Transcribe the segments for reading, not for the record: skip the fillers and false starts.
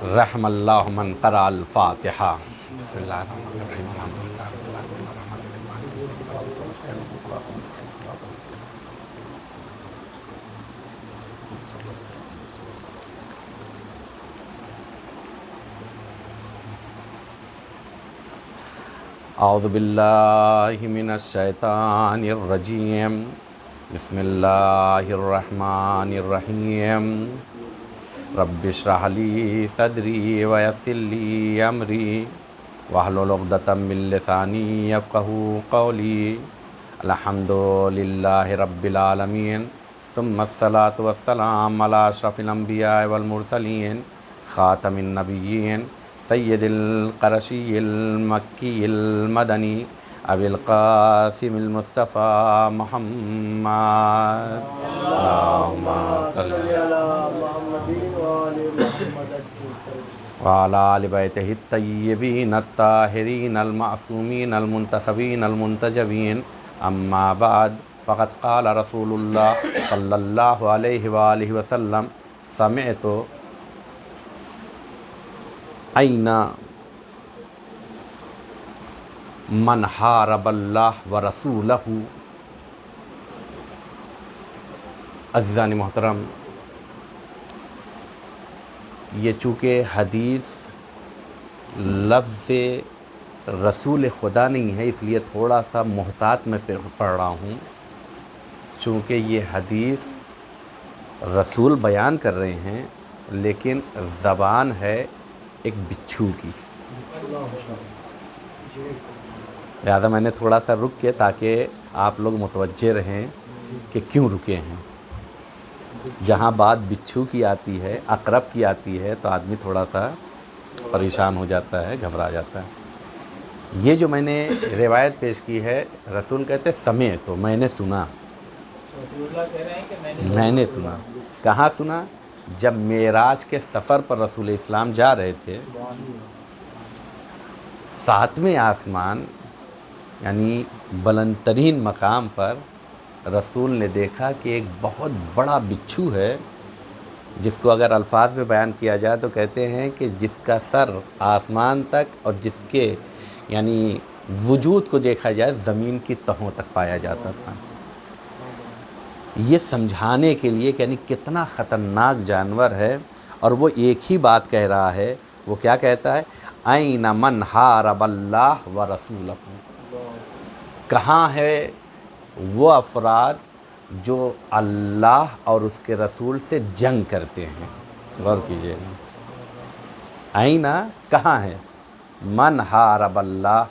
رحم اللہ من قرأ الفاتحہ۔ بسم اللہ الرحمن الرحیم الحمد للہ رب العالمین الرحمن الرحیم مالک یوم الدین اهدنا الصراط المستقیم صراط الذین اعوذ باللہ من الشیطان الرجیم بسم اللہ الرحمن الرحیم رب اشرح لی صدری ویسر لی امری واحلل عقدۃ من لسانی یفقہوا قولی الحمد للہ رب العالمین ثم الصلاۃ والسلام علی اشرف الانبیاء والمرسلین خاتم النبیین سید القرشی المکی المدنی ابی القاسم المصطفیٰ محمد اللہم صلی وعلی آل بیتہ الطیبین الطاہرین المعصومین المنتخبین المنتجبین اما بعد فقد قال رسول اللہ صلی اللہ علیہ وآلہ وسلم سمعت این من حارب اللہ ورسولہ۔ عزیزان محترم، یہ چونکہ حدیث لفظ رسول خدا نہیں ہے، اس لیے تھوڑا سا محتاط میں پڑھ رہا ہوں، چونکہ یہ حدیث رسول بیان کر رہے ہیں لیکن زبان ہے ایک بچھو کی، لہذا میں نے تھوڑا سا رک کے تاکہ آپ لوگ متوجہ رہیں کہ کیوں رکے ہیں۔ جہاں بات بچھو کی آتی ہے، عقرب کی آتی ہے تو آدمی تھوڑا سا پریشان ہو جاتا ہے، گھبرا جاتا ہے۔ یہ جو میں نے روایت پیش کی ہے، رسول کہتے سمعت، تو میں نے سنا، میں نے سنا۔ کہاں سنا؟ جب معراج کے سفر پر رسول اسلام جا رہے تھے، 7ویں آسمان یعنی بلند ترین مقام پر رسول نے دیکھا کہ ایک بہت بڑا بچھو ہے، جس کو اگر الفاظ میں بیان کیا جائے تو کہتے ہیں کہ جس کا سر آسمان تک اور جس کے یعنی وجود کو دیکھا جائے زمین کی تہوں تک پایا جاتا تھا۔ یہ سمجھانے کے لیے کہ یعنی کتنا خطرناک جانور ہے، اور وہ ایک ہی بات کہہ رہا ہے۔ وہ کیا کہتا ہے؟ این من حارب اللہ ورسولہ، کہاں ہے وہ افراد جو اللہ اور اس کے رسول سے جنگ کرتے ہیں؟ غور کیجئے گا، آئینہ کہاں ہے؟ من حارب اللہ،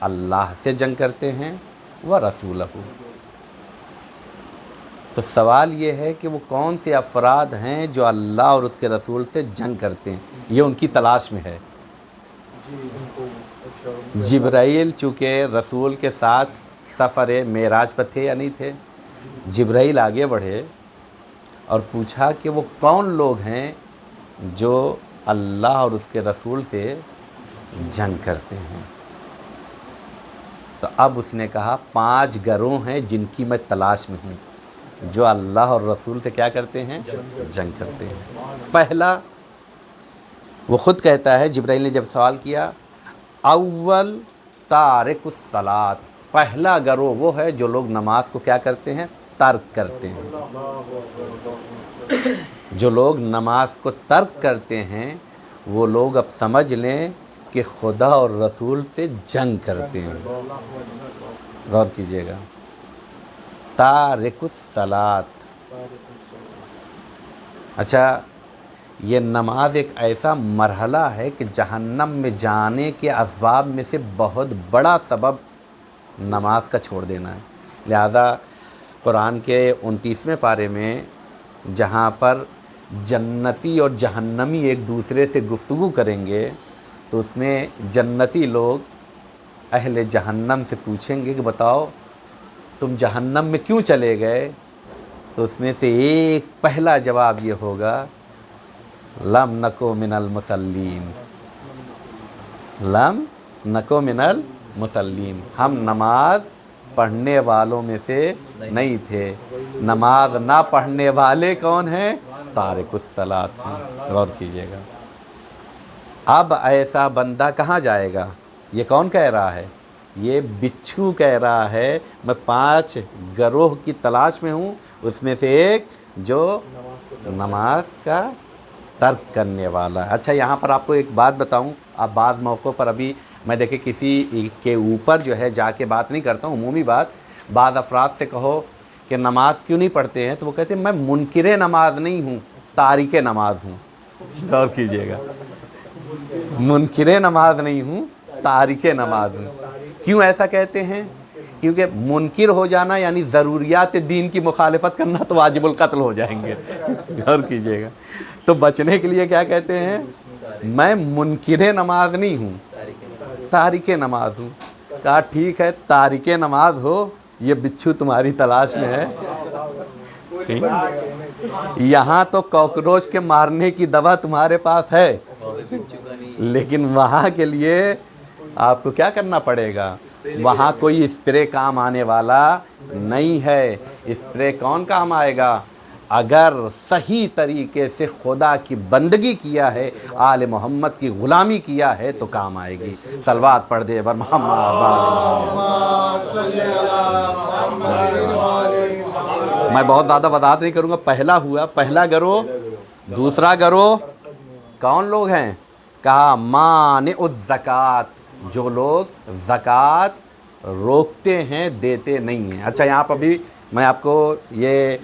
اللہ سے جنگ کرتے ہیں، ورسولہ۔ تو سوال یہ ہے کہ وہ کون سے افراد ہیں جو اللہ اور اس کے رسول سے جنگ کرتے ہیں؟ یہ ان کی تلاش میں ہے۔ جبرائیل چونکہ رسول کے ساتھ سفر معراج پر تھے یا نہیں تھے، جبرائیل آگے بڑھے اور پوچھا کہ وہ کون لوگ ہیں جو اللہ اور اس کے رسول سے جنگ کرتے ہیں؟ تو اب اس نے کہا 5 گروہ ہیں جن کی میں تلاش میں ہوں، جو اللہ اور رسول سے کیا کرتے ہیں؟ جنگ کرتے ہیں۔ پہلا، وہ خود کہتا ہے، جبرائیل نے جب سوال کیا، اول تارک الصلاۃ، پہلا گروہ وہ ہے جو لوگ نماز کو کیا کرتے ہیں؟ ترک کرتے ہیں۔ جو لوگ نماز کو ترک کرتے ہیں وہ لوگ اب سمجھ لیں کہ خدا اور رسول سے جنگ کرتے ہیں۔ غور کیجئے گا، تارک الصلاۃ۔ اچھا، یہ نماز ایک ایسا مرحلہ ہے کہ جہنم میں جانے کے اسباب میں سے بہت بڑا سبب نماز کا چھوڑ دینا ہے۔ لہذا قرآن کے 29ویں پارے میں جہاں پر جنتی اور جہنمی ایک دوسرے سے گفتگو کریں گے تو اس میں جنتی لوگ اہل جہنم سے پوچھیں گے کہ بتاؤ تم جہنم میں کیوں چلے گئے؟ تو اس میں سے ایک پہلا جواب یہ ہوگا، لم نکو من المصلین، لم نکو من المصلین، ہم نماز پڑھنے والوں میں سے نہیں تھے۔ نماز نہ پڑھنے والے کون ہیں؟ تارک الصلاۃ ہیں۔ غور کیجئے گا، اب ایسا بندہ کہاں جائے گا؟ یہ کون کہہ رہا ہے؟ یہ بچھو کہہ رہا ہے میں 5 گروہ کی تلاش میں ہوں، اس میں سے ایک جو نماز کا ترک کرنے والا ہے۔ اچھا یہاں پر آپ کو ایک بات بتاؤں، آپ بعض موقعوں پر ابھی میں دیکھے کسی کے اوپر جو ہے جا کے بات نہیں کرتا ہوں، عمومی بات، بعض افراد سے کہو کہ نماز کیوں نہیں پڑھتے ہیں تو وہ کہتے ہیں میں منکر نماز نہیں ہوں، تارک نماز ہوں۔ غور کیجئے گا، منکر نماز نہیں ہوں، تارک نماز ہوں۔ کیوں ایسا کہتے ہیں؟ کیونکہ منکر ہو جانا یعنی ضروریات دین کی مخالفت کرنا تو واجب القتل ہو جائیں گے۔ غور کیجئے گا، تو بچنے کے لیے کیا کہتے ہیں؟ میں منکر نماز نہیں ہوں، تارک نماز ہوں۔ کہا ٹھیک ہے، تارک نماز ہو، یہ بچھو تمہاری تلاش میں ہے۔ یہاں تو کاکروچ کے مارنے کی دوا تمہارے پاس ہے، لیکن وہاں کے لیے آپ کو کیا کرنا پڑے گا؟ وہاں کوئی اسپرے کام آنے والا نہیں ہے۔ اسپرے کون کام آئے گا؟ اگر صحیح طریقے سے خدا کی بندگی کیا ہے، آل محمد کی غلامی کیا ہے تو کام آئے گی۔ صلوات پڑھ دے بر محمد۔ میں بہت زیادہ وضاحت نہیں کروں گا، پہلا ہوا، پہلا گروہ۔ دوسرا گروہ کون لوگ ہیں؟ کہا مانع الزکوٰۃ، جو لوگ زکوٰۃ روکتے ہیں، دیتے نہیں ہیں۔ اچھا یہاں پر بھی میں آپ کو یہ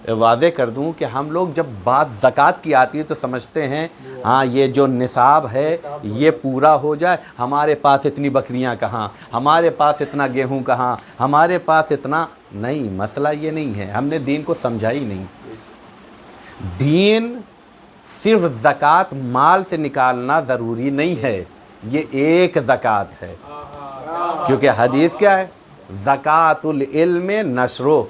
واضح کر دوں کہ ہم لوگ جب بات زکوٰۃ کی آتی ہے تو سمجھتے ہیں ہاں یہ جو نصاب ہے یہ پورا ہو جائے، ہمارے پاس اتنی بکریاں کہاں، ہمارے پاس اتنا گیہوں کہاں، ہمارے پاس اتنا نہیں۔ مسئلہ یہ نہیں ہے، ہم نے دین کو سمجھا ہی نہیں۔ دین صرف زکوٰۃ مال سے نکالنا ضروری نہیں ہے، یہ ایک زکوٰۃ ہے، کیونکہ حدیث کیا ہے؟ زکوٰۃ العلم نشرو،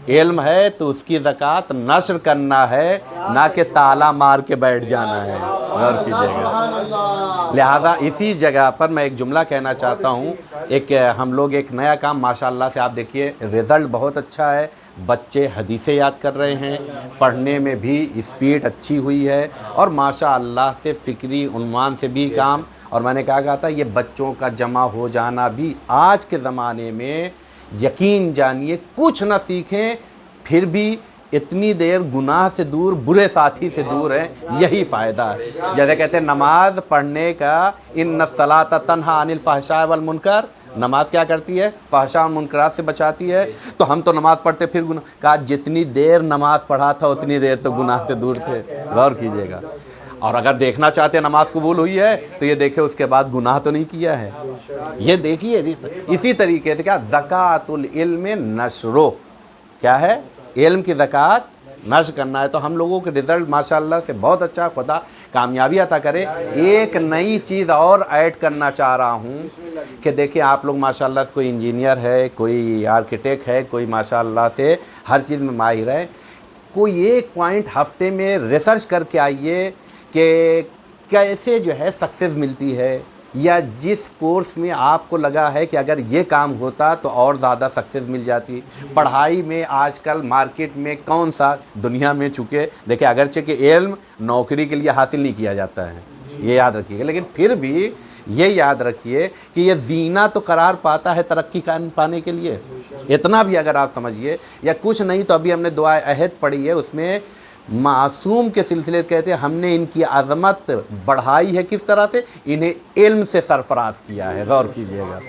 علم ہے تو اس کی زکوٰۃ نشر کرنا ہے، نہ کہ تالا مار کے بیٹھ جانا ہے۔ غور کیجئے گا، لہذا اسی جگہ پر میں ایک جملہ کہنا چاہتا ہوں۔ ہم لوگ ایک نیا کام ماشاءاللہ سے آپ دیکھیے رزلٹ بہت اچھا ہے، بچے حدیثیں یاد کر رہے ہیں، پڑھنے میں بھی اسپیڈ اچھی ہوئی ہے، اور ماشاءاللہ سے فکری عنوان سے بھی کام۔ اور میں نے کہا تھا یہ بچوں کا جمع ہو جانا بھی آج کے زمانے میں یقین جانیے کچھ نہ سیکھیں پھر بھی اتنی دیر گناہ سے دور، برے ساتھی سے دور ہیں، یہی فائدہ ہے۔ جیسے کہتے ہیں نماز پڑھنے کا ان الصلاۃ تنہی عن الفحشاء والمنکر، نماز کیا کرتی ہے؟ فحشاء و منکرات سے بچاتی ہے۔ تو ہم تو نماز پڑھتے پھر گناہ، کہا جتنی دیر نماز پڑھا تھا اتنی دیر تو گناہ سے دور تھے۔ غور کیجئے گا، اور اگر دیکھنا چاہتے ہیں نماز قبول ہوئی ہے تو یہ دیکھیں اس کے بعد گناہ تو نہیں کیا ہے۔ یہ دیکھیے اسی طریقے سے کیا زکوٰۃ العلم نشرو، کیا ہے؟ علم کی زکوٰۃ نشر کرنا ہے۔ تو ہم لوگوں کے رزلٹ ماشاءاللہ سے بہت اچھا، خدا کامیابی عطا کرے۔ ایک نئی چیز اور ایڈ کرنا چاہ رہا ہوں کہ دیکھیں آپ لوگ ماشاءاللہ سے کوئی انجینئر ہے، کوئی آرکیٹیکٹ ہے، کوئی ماشاءاللہ سے ہر چیز میں ماہر ہے، کوئی ایک پوائنٹ ہفتے میں ریسرچ کر کے آئیے کہ کیسے جو ہے سکسیز ملتی ہے، یا جس کورس میں آپ کو لگا ہے کہ اگر یہ کام ہوتا تو اور زیادہ سکسیز مل جاتی۔ پڑھائی میں آج کل مارکیٹ میں کون سا دنیا میں چکے دیکھیں، اگرچہ کہ علم نوکری کے لیے حاصل نہیں کیا جاتا ہے، یہ یاد رکھیے گا، لیکن پھر بھی یہ یاد رکھیے کہ یہ زینہ تو قرار پاتا ہے ترقی پانے کے لیے۔ اتنا بھی اگر آپ سمجھیے، یا کچھ نہیں تو ابھی ہم نے دعائے عہد پڑھی ہے، اس میں معصوم کے سلسلے کہتے ہیں ہم نے ان کی عظمت بڑھائی ہے، کس طرح سے؟ انہیں علم سے سرفراز کیا ہے۔ غور کیجئے گا،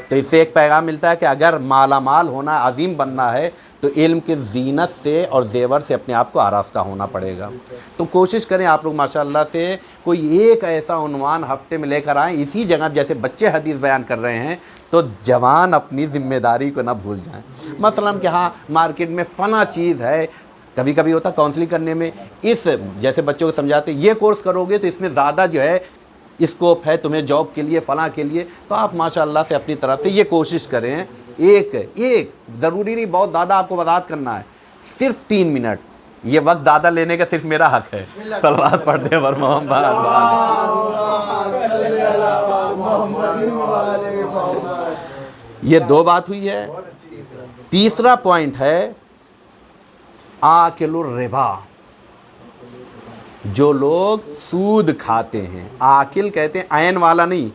تو اس سے ایک پیغام ملتا ہے کہ اگر مالا مال ہونا، عظیم بننا ہے تو علم کے زینت سے اور زیور سے اپنے آپ کو آراستہ ہونا پڑے گا۔ تو کوشش کریں آپ لوگ ماشاءاللہ سے کوئی ایک ایسا عنوان ہفتے میں لے کر آئیں، اسی جگہ جیسے بچے حدیث بیان کر رہے ہیں تو جوان اپنی ذمہ داری کو نہ بھول جائیں۔ مثلاً کہ ہاں مارکیٹ میں فلاں چیز ہے، کبھی کبھی ہوتا کاؤنسلنگ کرنے میں اس جیسے بچوں کو سمجھاتے یہ کورس کرو گے تو اس میں زیادہ جو ہے اسکوپ ہے تمہیں جاب کے لیے، فلاں کے لیے، تو آپ ماشاءاللہ سے اپنی طرف سے یہ کوشش کریں۔ ایک ضروری نہیں بہت زیادہ آپ کو وضاحت کرنا ہے، صرف 3 منٹ، یہ وقت زیادہ لینے کا صرف میرا حق ہے۔ صلوات پڑھتے ہیں یہ 2 بات ہوئی ہے۔ تیسرا پوائنٹ ہے آکل الربا، جو لوگ سود کھاتے ہیں، آکل کہتے ہیں عین والا نہیں،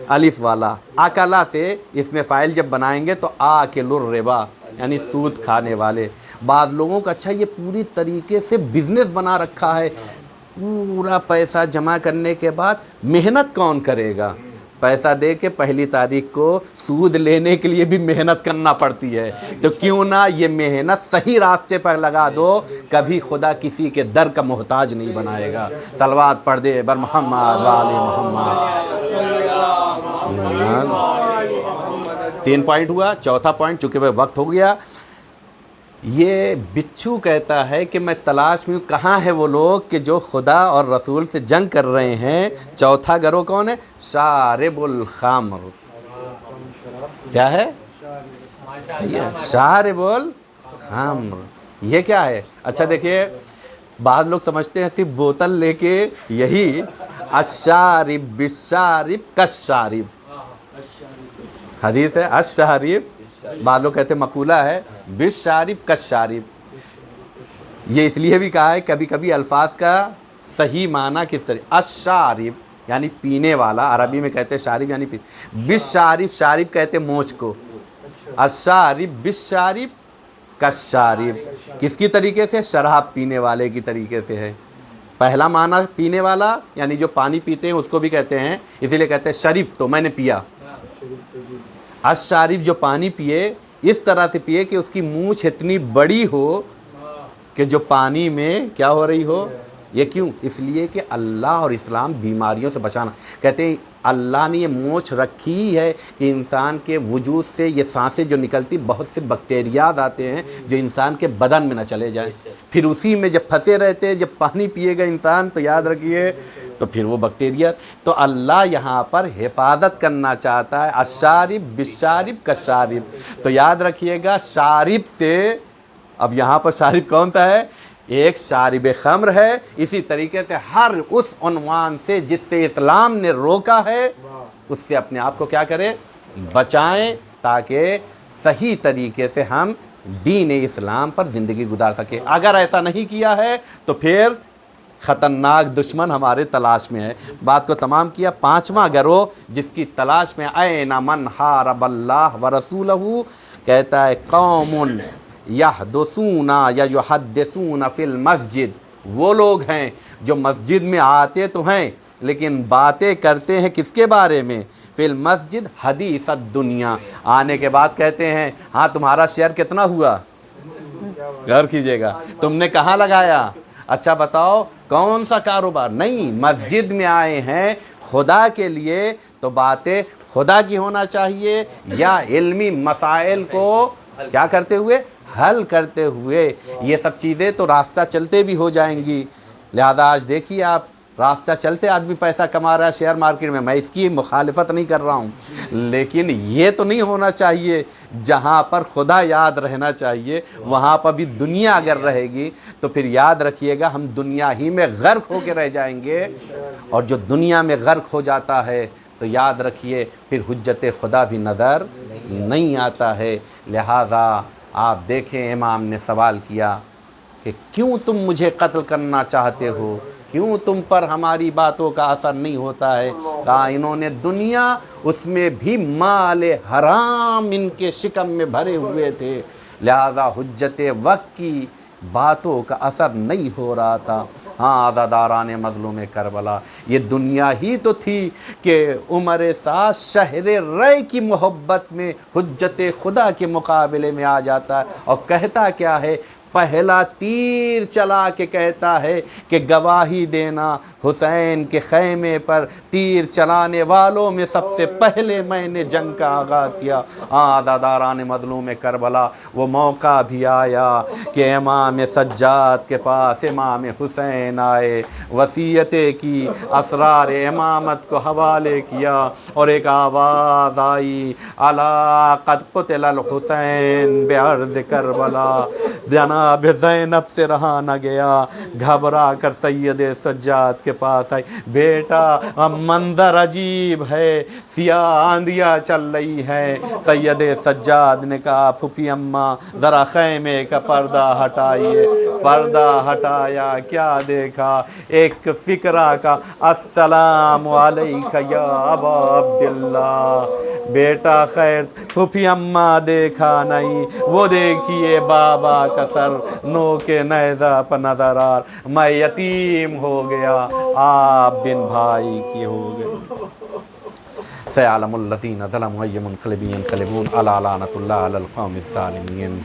الف والا، اکلا سے اس میں فاعل جب بنائیں گے تو آکل الربا یعنی سود کھانے والے۔ بعض لوگوں کا اچھا یہ پوری طریقے سے بزنس بنا رکھا ہے، پورا پیسہ جمع کرنے کے بعد محنت کون کرے گا؟ پیسہ دے کے پہلی تاریخ کو سود لینے کے لیے بھی محنت کرنا پڑتی ہے، تو کیوں نہ یہ محنت صحیح راستے پر لگا دو، کبھی خدا کسی کے در کا محتاج نہیں بنائے گا۔ صلوات پڑھ دے بر محمد وآل محمد۔ 3 پوائنٹ ہوا، چوتھا پوائنٹ چونکہ وقت ہو گیا، یہ بچھو کہتا ہے کہ میں تلاش میں ہوں کہاں ہے وہ لوگ کہ جو خدا اور رسول سے جنگ کر رہے ہیں۔ چوتھا گروہ کون ہے؟ شارب الخمر۔ کیا ہے؟ صحیح ہے، شارب الخمر۔ یہ کیا ہے؟ اچھا دیکھیے، بعض لوگ سمجھتے ہیں صرف بوتل لے کے یہی الشارب بالشارب کالشارب، حدیث ہے الشارب، بعض لوگ کہتے ہیں مقولہ ہے بالشارب کالشارب۔ یہ اس لیے بھی کہا ہے کبھی کبھی الفاظ کا صحیح معنی کس طرح، الشارب یعنی پینے والا، عربی میں کہتے ہیں شارب یعنی پینے، بالشارب شارب کہتے ہیں مونچھ کو، الشارب بالشارب کالشارب، کس کی طریقے سے؟ شراب پینے والے کی طریقے سے ہے۔ پہلا معنی پینے والا یعنی جو پانی پیتے ہیں اس کو بھی کہتے ہیں، اسی لیے کہتے ہیں شرب تو میں نے پیا، الشارب جو پانی پیے اس طرح سے پیے کہ اس کی مونچھ اتنی بڑی ہو کہ جو پانی میں کیا ہو رہی ہو۔ یہ کیوں؟ اس لیے کہ اللہ اور اسلام بیماریوں سے بچانا، کہتے ہیں اللہ نے یہ مونچھ رکھی ہے کہ انسان کے وجود سے یہ سانسیں جو نکلتی بہت سے بیکٹیریاز آتے ہیں جو انسان کے بدن میں نہ چلے جائیں، پھر اسی میں جب پھنسے رہتے، جب پانی پیے گا انسان تو یاد رکھیے تو پھر وہ بیکٹیریا، تو اللہ یہاں پر حفاظت کرنا چاہتا ہے، الشارب بالشارب کالشارب۔ تو یاد رکھیے گا شارب سے، اب یہاں پر شارب کون سا ہے؟ ایک شارب خمر ہے۔ اسی طریقے سے ہر اس عنوان سے جس سے اسلام نے روکا ہے اس سے اپنے آپ کو کیا کرے؟ بچائیں، تاکہ صحیح طریقے سے ہم دین اسلام پر زندگی گزار سکیں۔ اگر ایسا نہیں کیا ہے تو پھر خطرناک دشمن ہمارے تلاش میں ہے۔ بات کو تمام کیا۔ پانچواں گروہ جس کی تلاش میں این من حارب اللہ ورسولہ، کہتا ہے قوم یحدثون یا یحدثون فی المسجد، وہ لوگ ہیں جو مسجد میں آتے تو ہیں لیکن باتیں کرتے ہیں کس کے بارے میں؟ فی المسجد حدیث الدنیا، آنے کے بعد کہتے ہیں ہاں تمہارا شیئر کتنا ہوا، غور کیجئے گا، تم نے کہاں لگایا، اچھا بتاؤ کون سا کاروبار؟ نہیں، مسجد میں آئے ہیں خدا کے لیے تو باتیں خدا کی ہونا چاہیے، یا علمی مسائل کو کیا کرتے ہوئے؟ حل کرتے ہوئے۔ یہ سب چیزیں تو راستہ چلتے بھی ہو جائیں گی۔ لہذا آج دیکھیے آپ، راستہ چلتے آدمی پیسہ کما رہا ہے شیئر مارکیٹ میں، اس کی مخالفت نہیں کر رہا ہوں، لیکن یہ تو نہیں ہونا چاہیے۔ جہاں پر خدا یاد رہنا چاہیے وہاں پر بھی دنیا اگر رہے گی تو پھر یاد رکھیے گا ہم دنیا ہی میں غرق ہو کے رہ جائیں گے، اور جو دنیا میں غرق ہو جاتا ہے تو یاد رکھیے پھر حجت خدا بھی نظر نہیں آتا ہے۔ لہذا آپ دیکھیں امام نے سوال کیا کہ کیوں تم مجھے قتل کرنا چاہتے ہو، کیوں تم پر ہماری باتوں کا اثر نہیں ہوتا ہے؟ کہا انہوں نے دنیا، اس میں بھی مال حرام ان کے شکم میں بھرے ہوئے تھے، لہذا حجت وقت کی باتوں کا اثر نہیں ہو رہا تھا۔ ہاں عزاداران مظلوم کربلا، یہ دنیا ہی تو تھی کہ عمر سعد شہر رے کی محبت میں حجت خدا کے مقابلے میں آ جاتا ہے، اور کہتا کیا ہے؟ پہلا تیر چلا کے کہتا ہے کہ گواہی دینا حسین کے خیمے پر تیر چلانے والوں میں سب سے پہلے میں نے جنگ کا آغاز کیا۔ عزاداران مظلوم کربلا، وہ موقع بھی آیا کہ امام سجاد کے پاس امام حسین آئے، وصیتیں کی، اسرار امامت کو حوالے کیا، اور ایک آواز آئی الا قد قتل الحسین بعرض کربلا، جناب جناب زینب سے رہا نہ گیا، گھبرا کر سید سجاد کے پاس آئی، بیٹا منظر عجیب ہے، سیاہ آندھیاں چل رہی ہے۔ سید سجاد نے کہا پھوپھی اماں ذرا خیمے کا پردہ ہٹائیے۔ پردہ ہٹایا، کیا دیکھا؟ ایک فقرہ کا السلام علیک یا ابا عبداللہ۔ بیٹا خیر؟ پھوپھی اماں دیکھا نہیں، وہ دیکھیے بابا کا سر نوکے نیزہ پر نظر آ رہا، میں یتیم ہو گیا، آپ بن بھائی کی ہو گئے۔ سيعلم الذين ظلموا أي منقلب ينقلبون ألا لعنة الله على القوم الظالمين.